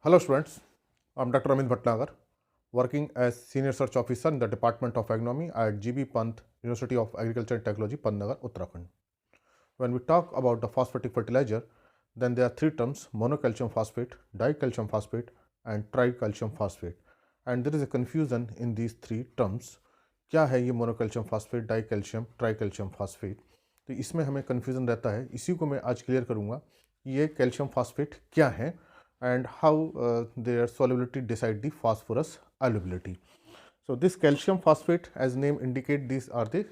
Hello students, I'm Dr. Amit Bhatnagar, working as Senior Research Officer in the Department of Agronomy at GB Pant, University of Agriculture and Technology, Pantnagar, Uttarakhand. When we talk about the phosphatic fertilizer, then there are three terms: monocalcium phosphate, dicalcium phosphate and tricalcium phosphate. And there is a confusion in these three terms. क्या है ये मोनोकैल्शियम phosphate, dicalcium, tricalcium phosphate? तो इसमें हमें confusion रहता है, इसी को मैं आज क्लियर करूँगा कि ये कैल्शियम फास्फेट क्या है and how their solubility decide the phosphorus availability. So this calcium phosphate, as name indicate, these are the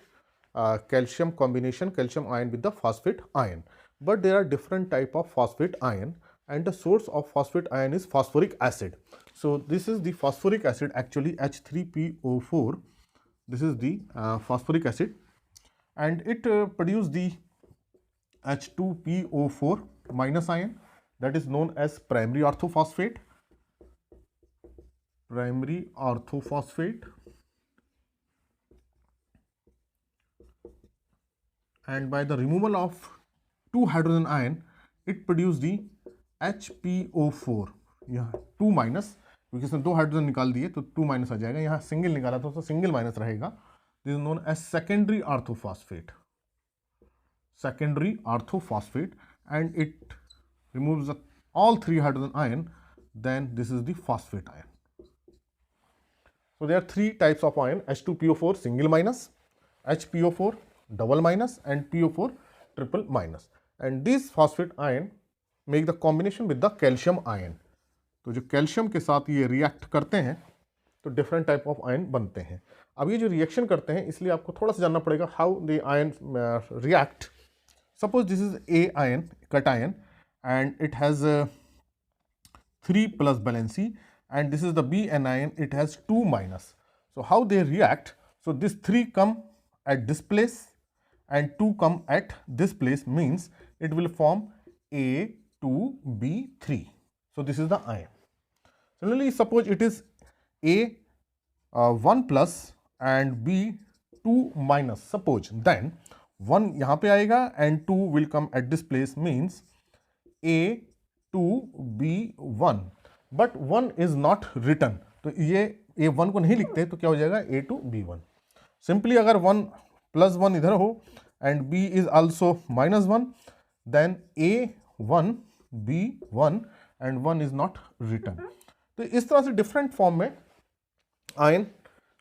calcium combination, calcium ion with the phosphate ion. But there are different type of phosphate ion, and the source of phosphate ion is phosphoric acid. So this is the phosphoric acid, actually H3PO4. This is the phosphoric acid, and it produce the H2PO4 minus ion, that is known as primary orthophosphate. Primary orthophosphate, and by the removal of two hydrogen ion, it produce the HPO4. यहाँ 2 minus, क्योंकि इसने दो hydrogen निकाल दिए तो 2 minus आ जाएगा, यहाँ single निकाला तो सिंगल माइनस रहेगा. This is known as secondary orthophosphate. Secondary orthophosphate, and it removes all three hydrogen ion, then this is the phosphate ion. So there are three types of ion: H2PO4 single minus, HPO4 double minus and PO4 triple minus. And these phosphate ion make the combination with the calcium ion. तो जो calcium के साथ ये react करते हैं तो different type of ion बनते हैं. अब ये जो रिएक्शन करते हैं, इसलिए आपको थोड़ा सा जानना पड़ेगा how the ion react. Suppose this is A ion, cation, and it has 3 plus valency, and this is the B anion, it has 2 minus. So how they react? So this 3 come at this place and 2 come at this place, means it will form A2B3. So this is the ion. Similarly, suppose it is A 1 plus and B 2 minus, suppose, then 1 यहाँ पे आएगा and 2 will come at this place, means A2B1, but 1 is not written. तो ये A1 को नहीं लिखते तो क्या हो जाएगा A2B1. सिंपली अगर 1 प्लस 1 इधर हो and B is also minus 1, then A1B1 and 1 is not written. तो इस तरह से डिफरेंट फॉर्म में आयन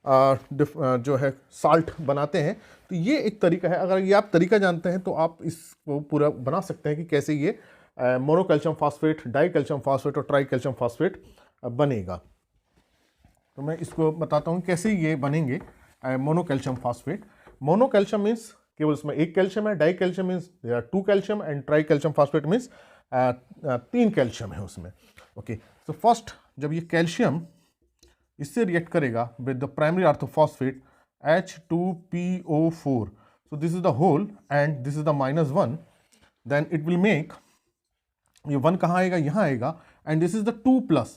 जो है साल्ट बनाते हैं. तो ये एक तरीका है. अगर ये आप तरीका जानते हैं तो आप इसको पूरा बना सकते हैं कि कैसे ये मोनोकैल्शियम फास्फेट, डाइकैल्शियम फास्फेट और ट्राइकैल्शियम फास्फेट बनेगा. तो मैं इसको बताता हूँ कैसे ये बनेंगे मोनोकैल्शियम फास्फेट. मोनोकैल्शियम मीन्स केवल उसमें एक कैल्शियम है, dicalcium means there are 2 calcium, and tricalcium phosphate means 3 calcium है उसमें. ओके, तो फर्स्ट जब ये कैल्शियम इससे रिएक्ट करेगा with the primary orthophosphate H2PO4, so this is the whole and this is the minus 1, then it will make, ये 1 कहाँ आएगा, यहाँ आएगा, and this is the 2 plus,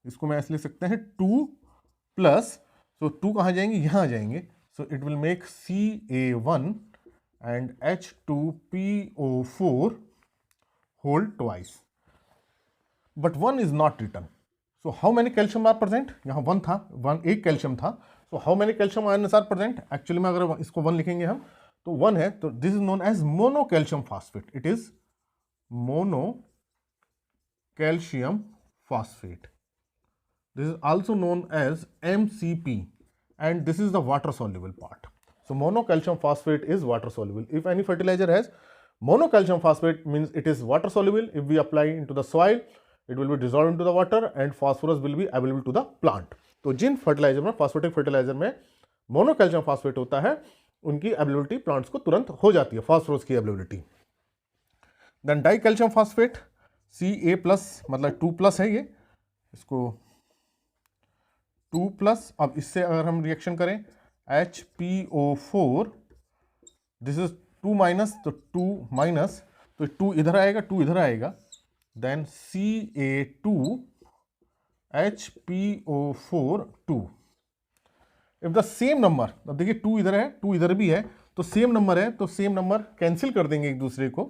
इसको मैं ऐसे लिख सकते हैं 2 plus, so 2 कहाँ जाएंगे, यहाँ आ जाएंगे, so it will make Ca1 and H2PO4 whole twice, but 1 is not written. So how many calcium are present? यहाँ 1 था, 1 एक कैल्शियम था. So how many calcium ions are present? Actually में अगर इसको 1 लिखेंगे हम तो 1 है, तो this is known as monocalcium phosphate. It is monocalcium phosphate. This is also known as MCP, and this is the water soluble part. So monocalcium phosphate is water soluble. If any fertilizer has monocalcium phosphate, means it is water soluble. If we apply into the soil, it will be dissolved into the water and phosphorus will be available to the plant. तो जिन fertiliser में, phosphatic fertiliser में मोनोकैल्शियम phosphate होता है, उनकी availability plants को तुरंत हो जाती है, फॉस्फोरस की availability. Then dicalcium phosphate Ca plus, मतलब 2 प्लस है ये, इसको 2 प्लस. अब इससे अगर हम रिएक्शन करें HPO4, दिस इज 2 माइनस, तो 2 माइनस, तो 2 इधर आएगा, 2 इधर आएगा, then Ca2 HPO4 2. If the same number, अब देखिए 2 इधर है, 2 इधर भी है, तो सेम नंबर है, तो सेम नंबर कैंसिल कर देंगे एक दूसरे को.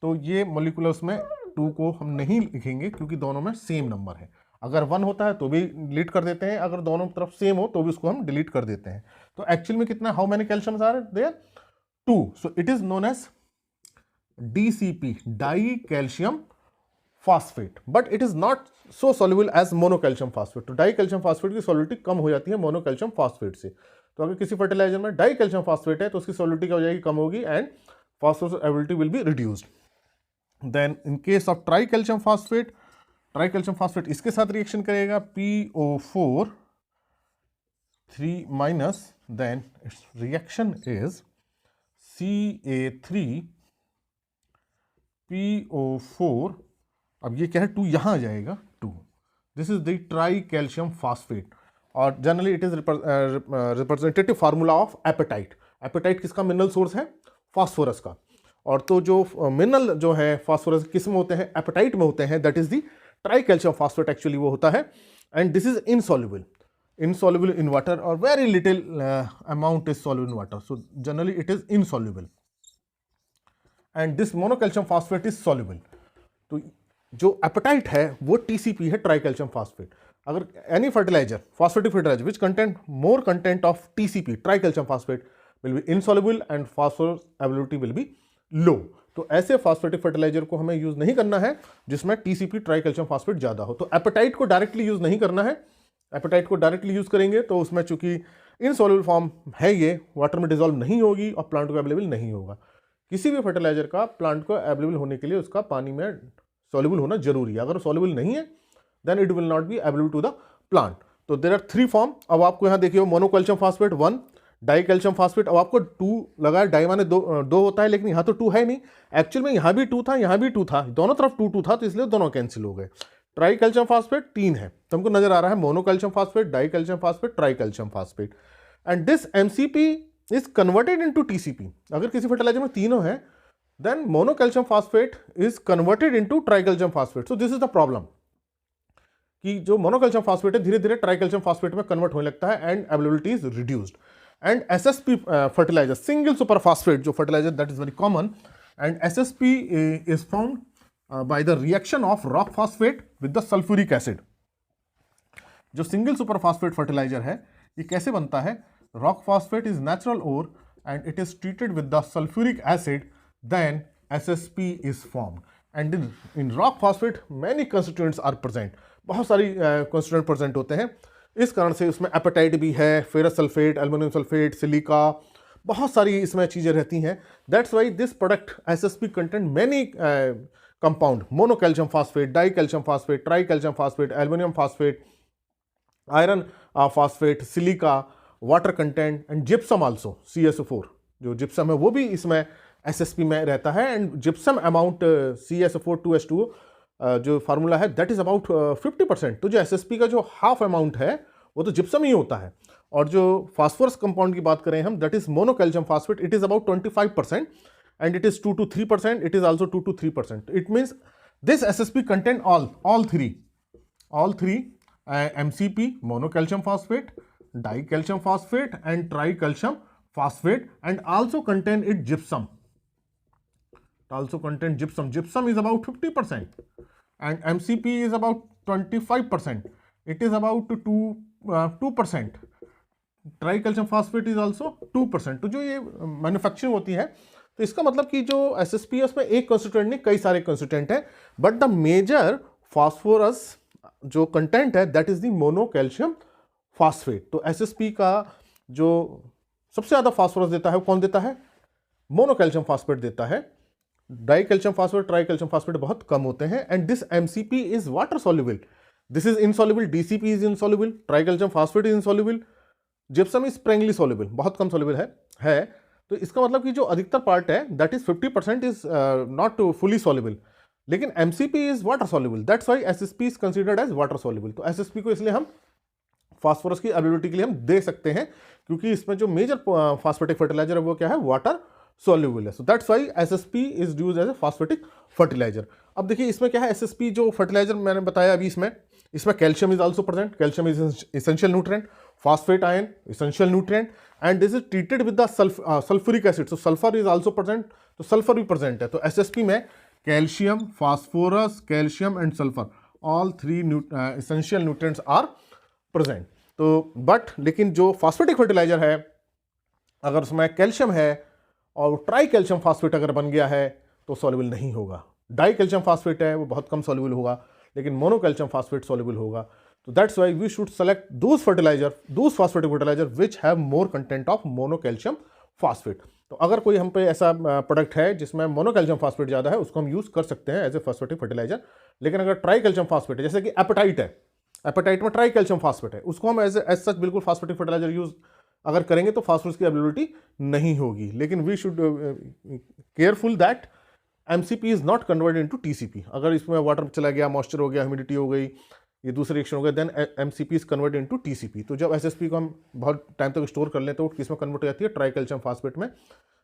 तो ये मोलिकुलर्स में 2 को हम नहीं लिखेंगे क्योंकि दोनों में सेम नंबर है. अगर 1 होता है तो भी डिलीट कर देते हैं, अगर दोनों तरफ सेम हो तो भी उसको हम डिलीट कर देते हैं। तो एक्चुअल में कितना, how many calciums are there, 2, so it is known as DCP, di calcium phosphate, but it is not so soluble as monocalcium phosphate. तो डाई कैल्शियम फॉस्फेट की सॉल्युबिलिटी कम हो जाती है मोनोकैल्शियम फॉस्फेट से। तो अगर किसी फर्टिलाइजर में डाई कैल्शियम फॉस्फेट है तो उसकी सॉल्युबिलिटी क्या हो जाएगी, कम होगी, and phosphorus availability will be reduced. Then in case of tricalcium phosphate इसके साथ रिएक्शन करेगा PO4 3 minus, then its reaction is Ca3 PO4, अब ये क्या है 2 यहां आ जाएगा 2, this is the tricalcium phosphate. और generally it is representative formula of apatite. Apatite किसका मिनरल सोर्स है, फास्फोरस का। और तो जो मिनरल जो है फास्फोरस किस में होते हैं, एपेटाइट में होते हैं, that is the tricalcium phosphate actually वो होता है। And this is insoluble in water or very little amount is soluble in water, so generally it is insoluble, and this monocalcium phosphate is soluble. तो जो apatite है वो TCP है, tricalcium phosphate. अगर any fertilizer, phosphatic fertiliser which content more content of TCP, tricalcium phosphate, will be insoluble and phosphorus availability will be low। तो ऐसे phosphatic fertiliser को हमें यूज नहीं करना है जिसमें टीसीपी ट्राइकैल्शियम फॉस्फेट ज्यादा हो। तो एपेटाइट को डायरेक्टली यूज नहीं करना है। एपेटाइट को डायरेक्टली यूज करेंगे तो उसमें चूंकि इनसॉल्युबल फॉर्म है, ये वाटर में डिजोल्व नहीं होगी और प्लांट को अवेलेबल नहीं होगा। किसी भी फर्टिलाइजर का प्लांट को अवेलेबल होने के लिए उसका पानी में सॉल्युबल होना जरूरी है। अगर सॉल्युबल नहीं है then it will not be available to the plant. तो देयर आर 3 फॉर्म। अब आपको यहाँ देखिए monocalcium phosphate 1, di calcium phosphate. अब आपको 2 लगा, डाई माने 2 होता है, लेकिन यहाँ तो 2 है नहीं। एक्चुअल में यहाँ भी 2 था, यहाँ भी 2 था, दोनों तरफ 2 था, तो इसलिए दोनों कैंसिल हो गए। ट्राई कैल्शियम फॉस्फेट 3 है, तो हमको नजर आ रहा है monocalcium phosphate, di calcium phosphate, tri calcium phosphate. And this MCP is converted into TCP। अगर किसी फर्टिलाइजर में तीनों है then monocalcium phosphate is converted into tricalcium phosphate. So this is the problem कि जो मोनोकैल्शियम फॉस्फेट है धीरे धीरे ट्राइकैल्शियम फॉस्फेट में कन्वर्ट होने लगता है and availability is reduced. And SSP fertilizer, single superphosphate जो fertilizer that is very common, and SSP is formed by the reaction of rock phosphate with the sulfuric acid। जो single superphosphate fertiliser है ये कैसे बनता है, rock phosphate is natural ore and it is treated with the sulphuric acid, then SSP is formed। and in rock phosphate many constituents are present, बहुत सारी constituent present होते हैं। इस कारण से उसमें एपेटाइट भी है, ferrous sulphate, aluminium sulphate, silica, बहुत सारी इसमें चीज़ें रहती हैं। That's why this product SSP content many compound, monocalcium phosphate, di calcium phosphate, tri calcium phosphate, aluminium phosphate, iron phosphate, silica, water content and gypsum also, CSO4 जो gypsum है वो भी इसमें SSP में रहता है। एंड जिप्सम अमाउंट CSO4 जो formula है दैट इज अबाउट 50%। तो जो SSP का जो हाफ अमाउंट है वो तो जिप्सम ही होता है। और जो फास्फोरस कंपाउंड की बात करें हम, that is monocalcium phosphate, it is about 25% and it is 2 to 3%, it is also 2 to 3%। It means this SSP content all three MCP, monocalcium phosphate, dicalcium phosphate and tricalcium phosphate, and also contain it gypsum. Gypsum is about 50% and MCP is about 25%. It is about 2%. Tricalcium phosphate is also 2%। तो जो ये manufacturing होती है तो इसका मतलब कि जो SSP है उसमें एक कंस्टिट्यूएंट नहीं कई सारे कंस्टिट्यूएंट है, बट द मेजर फॉस्फोरस जो कंटेंट है दैट इज द मोनोकैल्शियम फॉस्फेट। तो SSP का जो सबसे ज्यादा फॉस्फोरस देता है वो कौन देता है, मोनोकैल्शियम फॉस्फेट देता है। डाइकैल्शियम फॉस्फेट, ट्राइकैल्शियम फॉस्फेट बहुत कम होते हैं। And this MCP is water soluble, this is insoluble, DCP is insoluble, tricalcium phosphate is insoluble, gypsum is sparingly soluble, बहुत कम सॉल्युबल है। तो इसका मतलब कि जो अधिकतर पार्ट है that is 50% is not fully soluble, लेकिन MCP is water soluble, that's why SSP is considered as water soluble. तो SSP को इसलिए हम फास्फोरस की अवेलेबिलिटी के लिए हम दे सकते हैं क्योंकि इसमें जो मेजर फास्फेटिक फर्टिलाइजर है वो क्या है, वाटर सॉल्युबल है। So that's why SSP is used as a phosphatic fertiliser. अब देखिए इसमें क्या है, SSP जो फर्टिलाइजर मैंने बताया अभी इसमें calcium is also present, calcium is essential nutrient, phosphate ion essential nutrient, and this is treated with the sulfuric acid, so sulfur is also present, तो सल्फर भी प्रेजेंट है। तो SSP में calcium, phosphorus, calcium and sulphur all three essential nutrients are present. तो but लेकिन जो phosphatic fertiliser है, अगर उसमें कैल्शियम है और ट्राई कैल्शियम फॉस्फेट अगर बन गया है तो सॉल्युबल नहीं होगा। डाई कैल्शियम फॉस्फेट है वो बहुत कम सॉल्युबल होगा, लेकिन मोनो कैल्शियम फॉस्फेट सॉल्युबल होगा। तो that's why we should select those phosphatic fertiliser which have more content of mono calcium phosphate. तो अगर कोई हम पे ऐसा प्रोडक्ट है जिसमें मोनो कैल्शियम फॉस्फेट ज़्यादा है, उसको हम यूज़ कर सकते हैं एज ए फॉस्फेटिक फर्टिलाइजर। लेकिन अगर ट्राई कैल्शियम फॉस्फेट है, जैसे कि एपेटाइट है, एपेटाइट में ट्राई कैल्शियम फॉस्फेट है, उसको हम एज सच बिल्कुल फॉस्फेटिक फर्टिलाइजर यूज अगर करेंगे तो फास्फोरस की अवेलेबिलिटी नहीं होगी। लेकिन we should careful that MCP is not converted into TCP. अगर इसमें वाटर चला गया, मॉइस्चर हो गया, ह्यूमिडिटी हो गई, ये दूसरे रिएक्शन हो गया, then MCP is converted into TCP. तो जब एसएसपी को हम बहुत टाइम तक स्टोर कर लें तो किस में कन्वर्ट हो जाती है, ट्राई कैल्शियम फॉस्फेट में,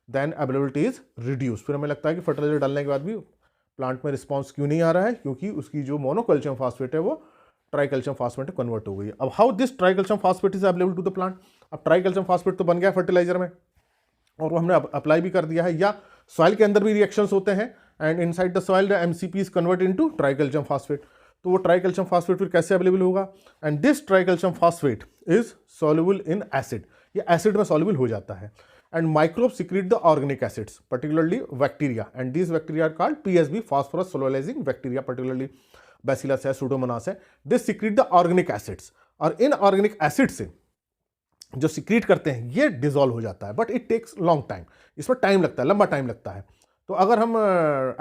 देन अवेलेबिलिटी इज रिड्यूस। फिर हमें लगता है कि फर्टिलाइजर डालने के बाद भी प्लांट में रिस्पॉन्स क्यों नहीं आ रहा है, क्योंकि उसकी जो मोनो कैल्शियम फॉस्फेट है वो ट्राई कैल्शियम फॉस्फेट में कन्वर्ट हो गई है। अब how this tri calcium phosphate is available to the plant. अब ट्राई कैल्शियम फॉस्फेट तो बन गया फर्टिलाइजर में और वो हमने अप्लाई भी कर दिया है, या सॉइल के अंदर भी रिएक्शंस होते हैं and inside the soil the MCP is convert into tri calcium phosphate. तो वो ट्राई कैल्शियम फॉस्फेट फिर कैसे अवेलेबल होगा, and this tri calcium phosphate is soluble in acid, ये एसिड में सॉल्युबल हो जाता है। And microbes secrete the organic acids, particularly bacteria, and these bacteria are called PSB, phosphorus solubilizing bacteria, particularly bacillus है, pseudomonas है। This secrete the organic acids, और in organic acid से जो सिक्रीट करते हैं ये डिसॉल्व हो जाता है, but it takes long time, इसमें टाइम लगता है, लंबा टाइम लगता है। तो अगर हम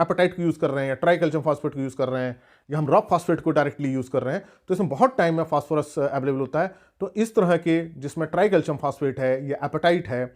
एपेटाइट को यूज़ कर रहे हैं या ट्राई कैल्शियम फॉस्फेट को यूज़ कर रहे हैं या हम रॉक फॉस्फेट को डायरेक्टली यूज़ कर रहे हैं तो इसमें बहुत टाइम में फास्फोरस अवेलेबल होता है। तो इस तरह के जिसमें ट्राई कैल्शियम फॉस्फेट है या एपेटाइट है,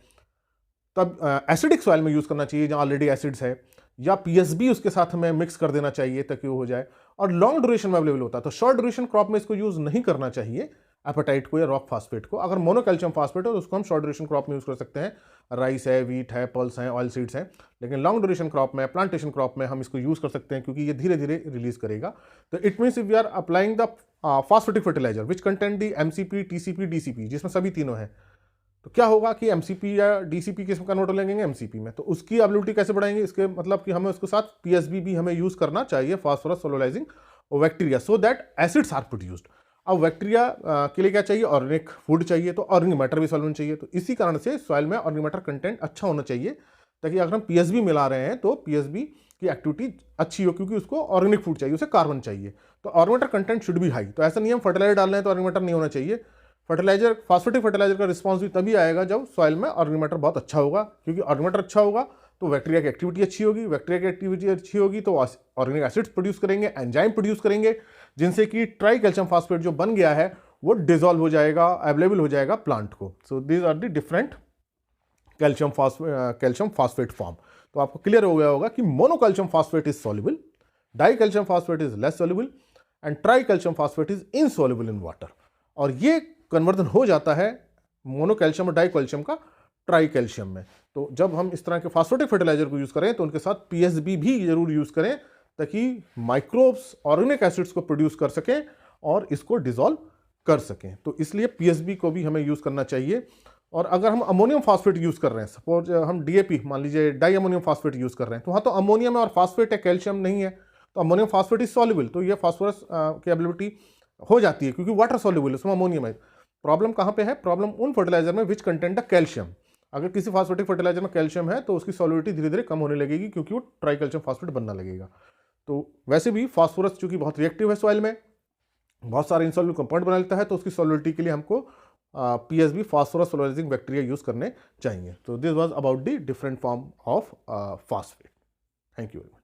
तब एसिडिक सॉइल में यूज़ करना चाहिए जहाँ ऑलरेडी एसिड्स है, या पीएसबी उसके साथ हमें मिक्स कर देना चाहिए ताकि वो हो जाए, और लॉन्ग ड्यूरेशन में अवेलेबल होता है। तो शॉर्ट ड्यूरेशन क्रॉप में इसको यूज़ नहीं करना चाहिए एपेटाइट को या रॉक फॉस्फेट को। अगर मोनो कैल्शियम फॉस्फेट हो तो उसको हम शॉर्ट ड्यूरेशन क्रॉप में यूज़ कर सकते हैं, राइस है, वीट है, पल्स है, ऑयल सीड्स हैं। लेकिन लॉन्ग ड्यूरेशन क्रॉप में, प्लांटेशन क्रॉप में हम इसको यूज़ कर सकते हैं क्योंकि ये धीरे धीरे रिलीज करेगा। तो it means if we are applying the phosphatic fertiliser which content the MCP, TCP, DCP, जिसमें सभी तीनों हैं, तो क्या होगा कि एमसीपी या डीसीपी किस में कन्वर्ट हो लेंगे, एमसीपी में। तो उसकी एबिलिटी कैसे बढ़ाएंगे, इसके मतलब कि हमें उसके साथ पीएसबी भी हमें यूज़ करना चाहिए, phosphorus solubilizing bacteria, so that acids are produced. अब बैक्टीरिया के लिए क्या चाहिए, ऑर्गेनिक फूड चाहिए, तो ऑर्गेनिक मैटर भी सॉल्वेंट चाहिए। तो इसी कारण से सॉइल में ऑर्गेनिक मैटर कंटेंट अच्छा होना चाहिए, ताकि अगर हम पीएसबी मिला रहे हैं तो पीएसबी की एक्टिविटी अच्छी हो, क्योंकि उसको ऑर्गेनिक फूड चाहिए, उसे कार्बन चाहिए। तो ऑर्गेनिक मैटर कंटेंट शुड भी हाई। तो ऐसा नहीं हम फर्टिलाइजर डाल रहे हैं तो ऑर्गेनिक मैटर नहीं होना चाहिए। फर्टिलाइजर, फॉस्फेटिक फर्टिलाइजर का रिस्पॉन्स भी तभी आएगा जब सॉइल में ऑर्गेनिक मैटर बहुत अच्छा होगा, क्योंकि ऑर्गेनिक मैटर अच्छा होगा तो बैक्टीरिया की एक्टिविटी अच्छी होगी, बैक्टीरिया की एक्टिविटी अच्छी होगी तो ऑर्गेनिक एसिड्स प्रोड्यूस करेंगे, एंजाइम प्रोड्यूस करेंगे, जिनसे कि ट्राई कैल्शियम फॉस्फेट जो बन गया है वो डिसॉल्व हो जाएगा, अवेलेबल हो जाएगा प्लांट को। So these are the different calcium phosphate form. तो आपको क्लियर हो गया होगा कि mono calcium phosphate is soluble, di calcium phosphate is less soluble, and tri calcium phosphate is insoluble in water. और ये कन्वर्जन हो जाता है मोनो कैल्शियम और डाई कैल्शियम का ट्राई कैल्शियम में। तो जब हम इस तरह के फॉस्फेटिक फर्टिलाइजर को यूज करें तो उनके साथ पीएसबी भी जरूर यूज करें, ताकि माइक्रोब्स ऑर्गेनिक एसिड्स को प्रोड्यूस कर सकें और इसको डिसॉल्व कर सकें। तो इसलिए पीएसबी को भी हमें यूज करना चाहिए। और अगर हम अमोनियम फॉस्फेट यूज कर रहे हैं, सपोज हम डीएपी मान लीजिए डाई अमोनियम फॉस्फेट यूज कर रहे हैं, तो वहाँ तो अमोनियम है और फॉस्फेट है, कैल्शियम नहीं है, तो अमोनियम फॉस्फेट इज सॉल्युबल, तो ये फॉस्फोरस की एबिलिटी हो जाती है क्योंकि वाटर सॉल्युबल है, उसमें अमोनियम है। प्रॉब्लम कहाँ पे है, प्रॉब्लम उन फर्टिलाइजर में विच कंटेंट द कैल्शियम। अगर किसी फॉस्फेटिक फर्टिलाइजर में कैल्शियम है तो उसकी सॉल्युबिलिटी धीरे धीरे कम होने लगेगी, क्योंकि वो ट्राई कैल्शियम फॉस्फेट बनना लगेगा। तो वैसे भी फॉस्फोरस चूंकि बहुत रिएक्टिव है सॉइल में, बहुत सारे इनसॉल्युबल कंपाउंड बना लेता है, तो उसकी सॉल्युबिलिटी के लिए हमको PSB, phosphorus solubilizing bacteria use करने चाहिए। तो this was about the different form of phosphate. Thank you very much.